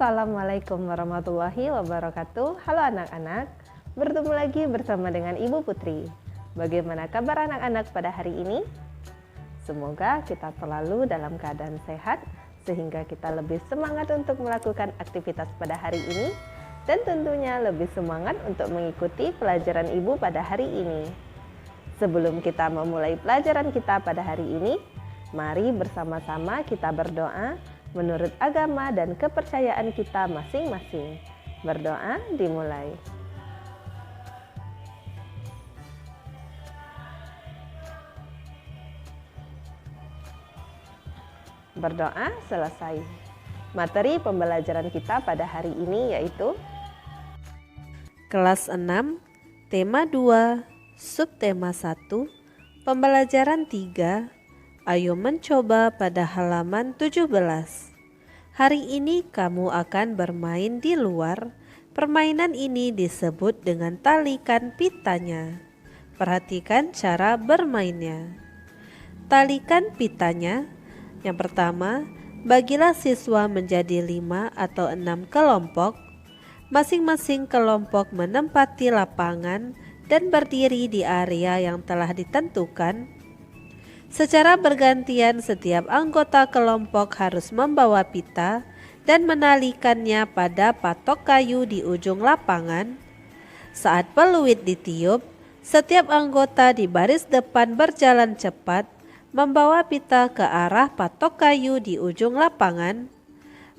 Assalamualaikum warahmatullahi wabarakatuh. Halo anak-anak, bertemu lagi bersama dengan Ibu Putri. Bagaimana kabar anak-anak pada hari ini? Semoga kita selalu dalam keadaan sehat sehingga kita lebih semangat untuk melakukan aktivitas pada hari ini dan tentunya lebih semangat untuk mengikuti pelajaran Ibu pada hari ini. Sebelum kita memulai pelajaran kita pada hari ini, mari bersama-sama kita berdoa menurut agama dan kepercayaan kita masing-masing. Berdoa dimulai. Berdoa selesai. Materi pembelajaran kita pada hari ini yaitu Kelas 6, Tema 2, Subtema 1, Pembelajaran 3. Ayo mencoba pada halaman 17. Hari ini kamu akan bermain di luar. Permainan ini disebut dengan talikan pitanya. Perhatikan cara bermainnya. Talikan pitanya. Yang pertama, bagilah siswa menjadi 5 atau 6 kelompok. Masing-masing kelompok menempati lapangan dan berdiri di area yang telah ditentukan. Secara bergantian setiap anggota kelompok harus membawa pita dan menalikannya pada patok kayu di ujung lapangan. Saat peluit ditiup, setiap anggota di baris depan berjalan cepat membawa pita ke arah patok kayu di ujung lapangan.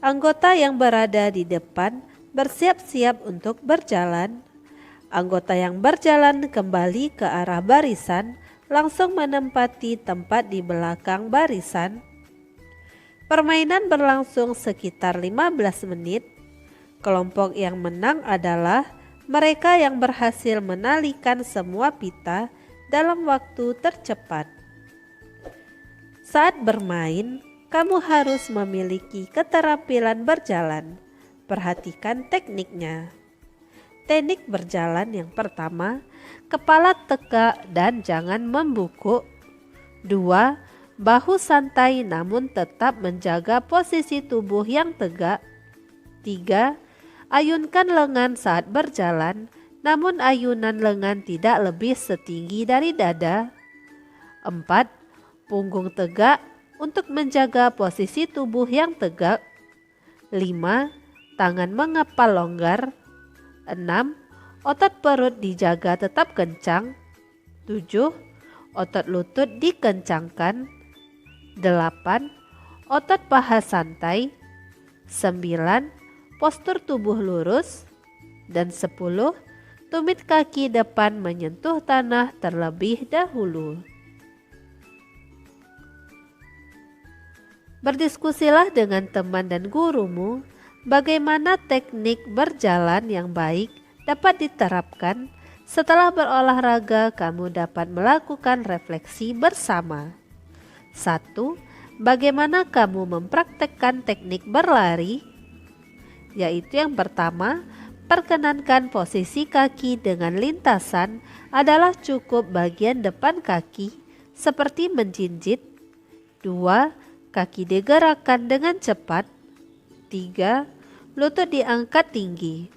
Anggota yang berada di depan bersiap-siap untuk berjalan. Anggota yang berjalan kembali ke arah barisan langsung menempati tempat di belakang barisan. Permainan berlangsung sekitar 15 menit. Kelompok yang menang adalah mereka yang berhasil menalikan semua pita dalam waktu tercepat. Saat bermain, kamu harus memiliki keterampilan berjalan. Perhatikan tekniknya. Teknik berjalan yang pertama, kepala tegak dan jangan membungkuk. 2. Bahu santai namun tetap menjaga posisi tubuh yang tegak. 3. Ayunkan lengan saat berjalan, namun ayunan lengan tidak lebih setinggi dari dada. 4. Punggung tegak untuk menjaga posisi tubuh yang tegak. 5. Tangan mengepal longgar. 6. Otot perut dijaga tetap kencang. 7. Otot lutut dikencangkan. 8. Otot paha santai. 9. Postur tubuh lurus. Dan 10. Tumit kaki depan menyentuh tanah terlebih dahulu. Berdiskusilah dengan teman dan gurumu bagaimana teknik berjalan yang baik dapat diterapkan. Setelah berolahraga, kamu dapat melakukan refleksi bersama. 1. Bagaimana kamu mempraktekkan teknik berlari? Yaitu yang pertama, perkenankan posisi kaki dengan lintasan adalah cukup bagian depan kaki seperti menjinjit. 2. Kaki digerakkan dengan cepat. 3. Lutut diangkat tinggi.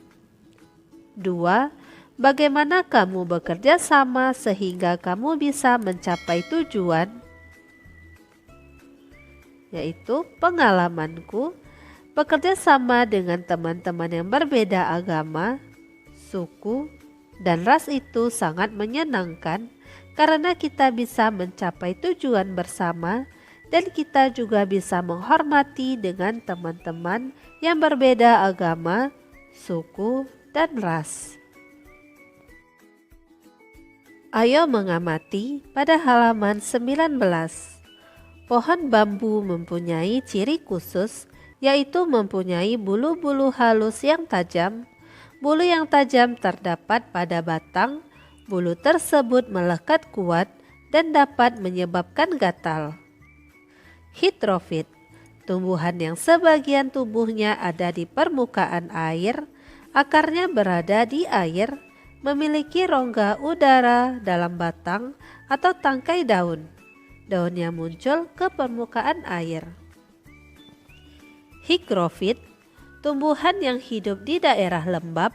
2. Bagaimana kamu bekerja sama sehingga kamu bisa mencapai tujuan? Yaitu pengalamanku, bekerja sama dengan teman-teman yang berbeda agama, suku, dan ras itu sangat menyenangkan karena kita bisa mencapai tujuan bersama dan kita juga bisa menghormati dengan teman-teman yang berbeda agama, suku, dan ras. Ayo mengamati pada halaman 19. Pohon bambu mempunyai ciri khusus, yaitu mempunyai bulu-bulu halus yang tajam. Bulu yang tajam terdapat pada batang. Bulu tersebut melekat kuat dan dapat menyebabkan gatal. Hidrofit, tumbuhan yang sebagian tubuhnya ada di permukaan air, akarnya berada di air, memiliki rongga udara dalam batang atau tangkai daun. Daunnya muncul ke permukaan air. Higrofit, tumbuhan yang hidup di daerah lembap,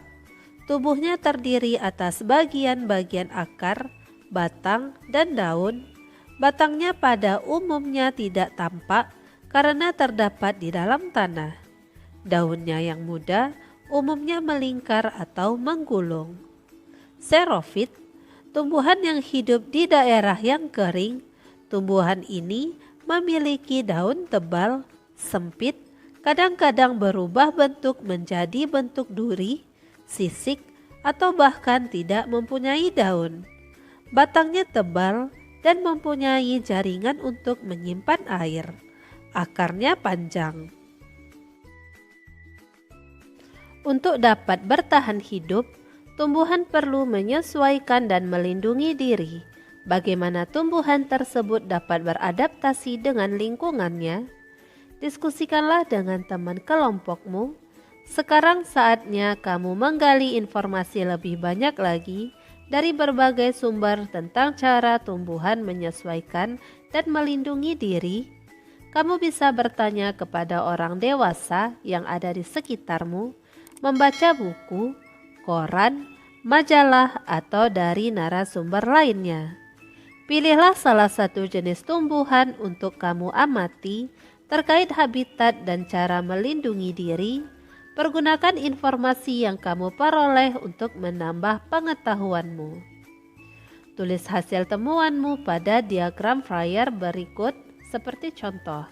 tubuhnya terdiri atas bagian-bagian akar, batang, dan daun. Batangnya pada umumnya tidak tampak karena terdapat di dalam tanah. Daunnya yang muda umumnya melingkar atau menggulung. Xerophyt, tumbuhan yang hidup di daerah yang kering. Tumbuhan ini memiliki daun tebal, sempit, kadang-kadang berubah bentuk menjadi bentuk duri, sisik, atau bahkan tidak mempunyai daun. Batangnya tebal dan mempunyai jaringan untuk menyimpan air. Akarnya panjang. Untuk dapat bertahan hidup, tumbuhan perlu menyesuaikan dan melindungi diri. Bagaimana tumbuhan tersebut dapat beradaptasi dengan lingkungannya? Diskusikanlah dengan teman kelompokmu. Sekarang saatnya kamu menggali informasi lebih banyak lagi dari berbagai sumber tentang cara tumbuhan menyesuaikan dan melindungi diri. Kamu bisa bertanya kepada orang dewasa yang ada di sekitarmu, membaca buku, koran, majalah, atau dari narasumber lainnya. Pilihlah salah satu jenis tumbuhan untuk kamu amati terkait habitat dan cara melindungi diri. Pergunakan informasi yang kamu peroleh untuk menambah pengetahuanmu. Tulis hasil temuanmu pada diagram Fryer berikut seperti contoh.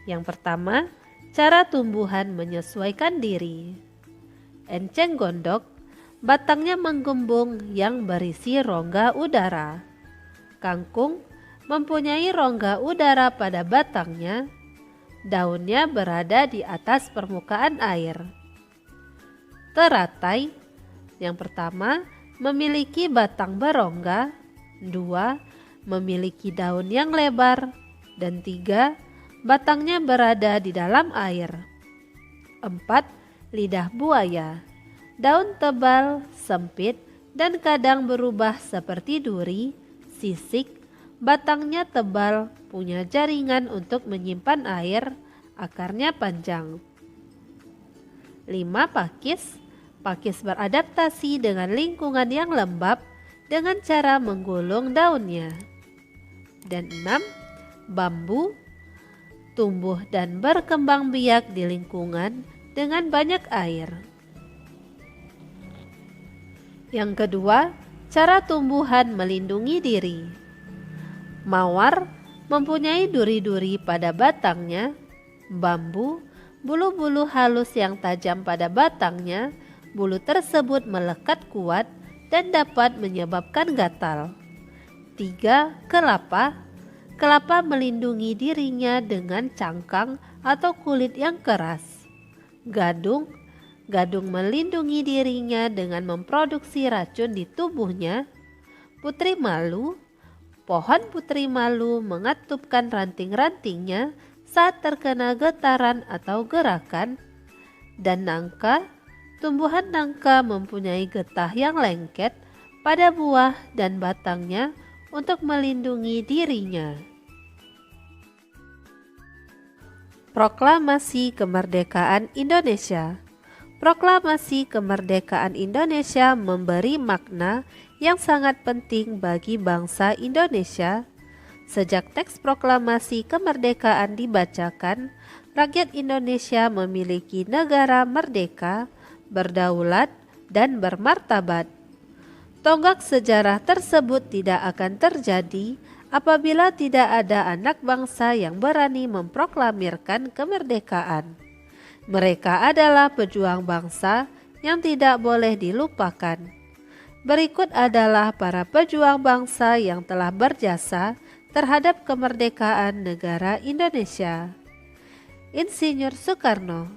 Yang pertama, cara tumbuhan menyesuaikan diri. Enceng gondok, batangnya menggembung yang berisi rongga udara. Kangkung mempunyai rongga udara pada batangnya. Daunnya berada di atas permukaan air. Teratai, yang pertama, memiliki batang berongga, 2, memiliki daun yang lebar, dan 3, batangnya berada di dalam air. 4, lidah buaya, daun tebal, sempit, dan kadang berubah seperti duri, sisik. Batangnya tebal, punya jaringan untuk menyimpan air, akarnya panjang. 5. Pakis. Pakis beradaptasi dengan lingkungan yang lembab dengan cara menggulung daunnya. Dan 6. Bambu. Tumbuh dan berkembang biak di lingkungan dengan banyak air. Yang kedua, cara tumbuhan melindungi diri. Mawar mempunyai duri-duri pada batangnya. Bambu, bulu-bulu halus yang tajam pada batangnya. Bulu tersebut melekat kuat dan dapat menyebabkan gatal. 3. Kelapa. Kelapa melindungi dirinya dengan cangkang atau kulit yang keras. Gadung. Gadung melindungi dirinya dengan memproduksi racun di tubuhnya. Putri malu. Pohon putri malu mengatupkan ranting-rantingnya saat terkena getaran atau gerakan. Dan nangka, tumbuhan nangka mempunyai getah yang lengket pada buah dan batangnya untuk melindungi dirinya. Proklamasi Kemerdekaan Indonesia. Proklamasi Kemerdekaan Indonesia memberi makna yang sangat penting bagi bangsa Indonesia. Sejak teks proklamasi kemerdekaan dibacakan, rakyat Indonesia memiliki negara merdeka, berdaulat, dan bermartabat. Tonggak sejarah tersebut tidak akan terjadi apabila tidak ada anak bangsa yang berani memproklamirkan kemerdekaan. Mereka adalah pejuang bangsa yang tidak boleh dilupakan. Berikut adalah para pejuang bangsa yang telah berjasa terhadap kemerdekaan negara Indonesia. Insinyur Soekarno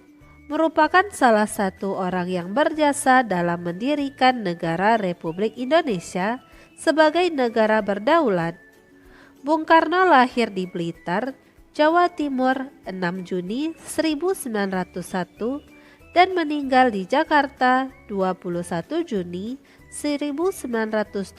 merupakan salah satu orang yang berjasa dalam mendirikan negara Republik Indonesia sebagai negara berdaulat. Bung Karno lahir di Blitar, Jawa Timur 6 Juni 1901 dan meninggal di Jakarta 21 Juni 1970.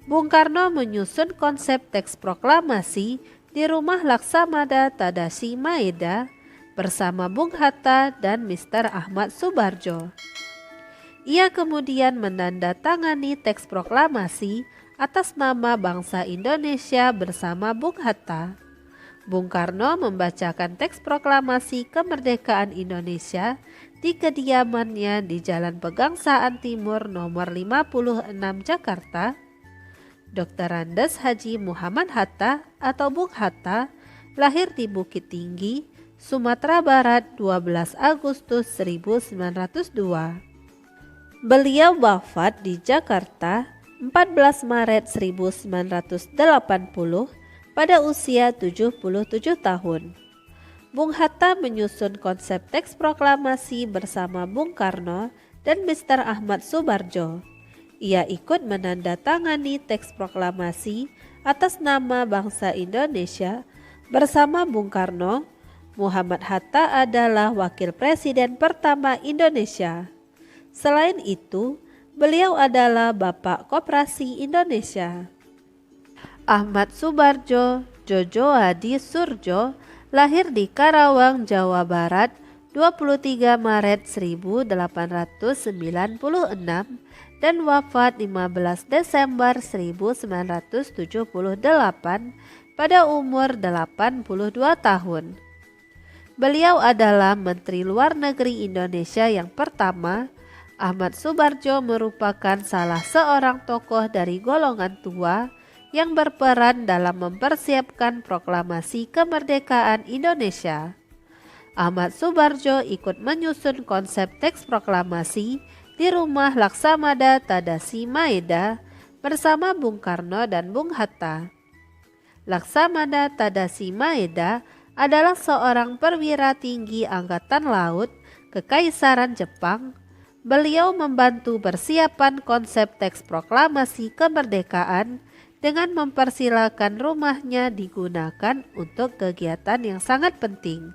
Bung Karno menyusun konsep teks proklamasi di rumah Laksamada Tadashi Maeda, bersama Bung Hatta dan Mr. Ahmad Subarjo. Ia kemudian menandatangani teks proklamasi atas nama bangsa Indonesia bersama Bung Hatta. Bung Karno membacakan teks proklamasi kemerdekaan Indonesia di kediamannya di Jalan Pegangsaan Timur nomor 56 Jakarta. Dr. Andes Haji Muhammad Hatta atau Bung Hatta lahir di Bukit Tinggi, Sumatera Barat 12 Agustus 1902. Beliau wafat di Jakarta 14 Maret 1980 pada usia 77 tahun. Bung Hatta menyusun konsep teks proklamasi bersama Bung Karno dan Mr. Ahmad Subarjo. Ia ikut menandatangani teks proklamasi atas nama bangsa Indonesia bersama Bung Karno. Muhammad Hatta adalah wakil presiden pertama Indonesia. Selain itu, beliau adalah Bapak Koperasi Indonesia. Ahmad Subarjo Jojo Hadi Surjo lahir di Karawang, Jawa Barat 23 Maret 1896 dan wafat 15 Desember 1978 pada umur 82 tahun. Beliau adalah Menteri Luar Negeri Indonesia yang pertama. Ahmad Subarjo merupakan salah seorang tokoh dari golongan tua yang berperan dalam mempersiapkan proklamasi kemerdekaan Indonesia. Ahmad Subarjo ikut menyusun konsep teks proklamasi di rumah Laksamada Tadasi Maeda bersama Bung Karno dan Bung Hatta. Laksamada Tadasi Maeda adalah seorang perwira tinggi Angkatan Laut Kekaisaran Jepang. Beliau membantu persiapan konsep teks proklamasi kemerdekaan dengan mempersilakan rumahnya digunakan untuk kegiatan yang sangat penting.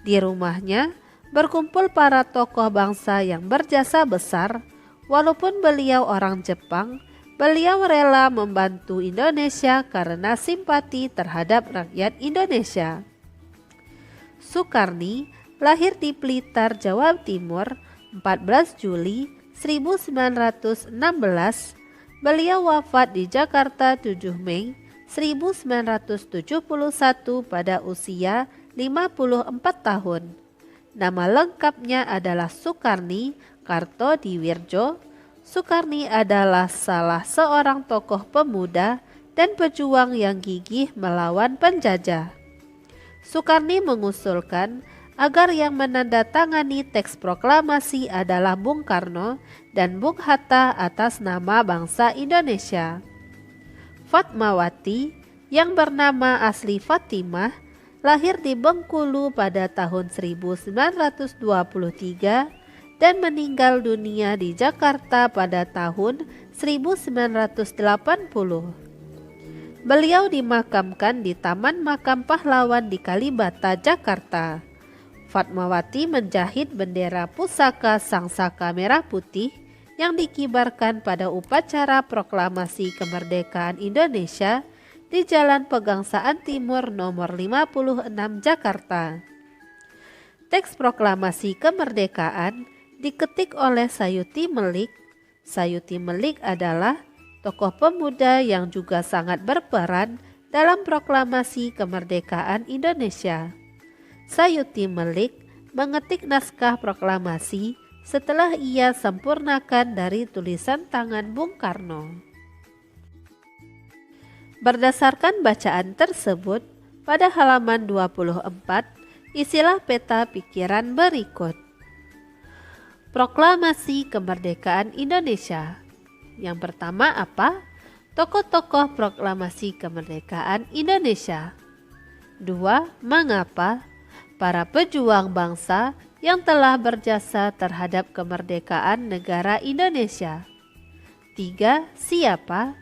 Di rumahnya berkumpul para tokoh bangsa yang berjasa besar. Walaupun beliau orang Jepang, beliau rela membantu Indonesia karena simpati terhadap rakyat Indonesia. Sukarni lahir di Blitar, Jawa Timur 14 Juli 1916. Beliau wafat di Jakarta 7 Mei 1971 pada usia 54 tahun. Nama lengkapnya adalah Sukarni Kartodiwirjo. Sukarni adalah salah seorang tokoh pemuda dan pejuang yang gigih melawan penjajah. Sukarni mengusulkan agar yang menandatangani teks proklamasi adalah Bung Karno dan Bung Hatta atas nama bangsa Indonesia. Fatmawati yang bernama asli Fatimah lahir di Bengkulu pada tahun 1923 dan meninggal dunia di Jakarta pada tahun 1980. Beliau dimakamkan di Taman Makam Pahlawan di Kalibata, Jakarta. Fatmawati menjahit bendera pusaka Sangsaka Merah Putih yang dikibarkan pada upacara proklamasi kemerdekaan Indonesia di Jalan Pegangsaan Timur nomor 56 Jakarta. Teks proklamasi kemerdekaan diketik oleh Sayuti Melik. Sayuti Melik adalah tokoh pemuda yang juga sangat berperan dalam proklamasi kemerdekaan Indonesia. Sayuti Melik mengetik naskah proklamasi setelah ia sempurnakan dari tulisan tangan Bung Karno. Berdasarkan bacaan tersebut, pada halaman 24, isilah peta pikiran berikut. Proklamasi kemerdekaan Indonesia. Yang pertama apa? Tokoh-tokoh proklamasi kemerdekaan Indonesia. 2. Mengapa? Para pejuang bangsa yang telah berjasa terhadap kemerdekaan negara Indonesia. 3. Siapa?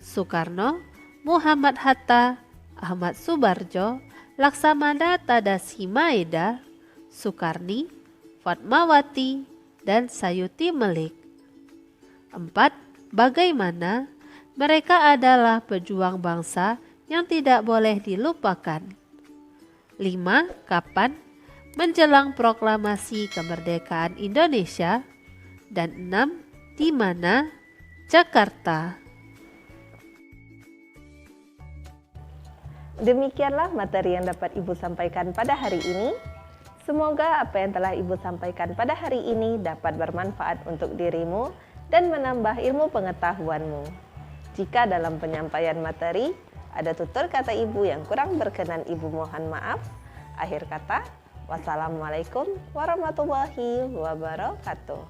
Soekarno, Muhammad Hatta, Ahmad Subarjo, Laksamada Tadasi Maeda, Sukarni, Fatmawati, dan Sayuti Melik. 4. Bagaimana? Mereka adalah pejuang bangsa yang tidak boleh dilupakan. 5. Kapan? menjelang proklamasi kemerdekaan Indonesia, dan 6. Di mana? Jakarta. Demikianlah materi yang dapat Ibu sampaikan pada hari ini. Semoga apa yang telah Ibu sampaikan pada hari ini dapat bermanfaat untuk dirimu dan menambah ilmu pengetahuanmu. Jika dalam penyampaian materi ada tutur kata Ibu yang kurang berkenan, Ibu mohon maaf. Akhir kata, wassalamualaikum warahmatullahi wabarakatuh.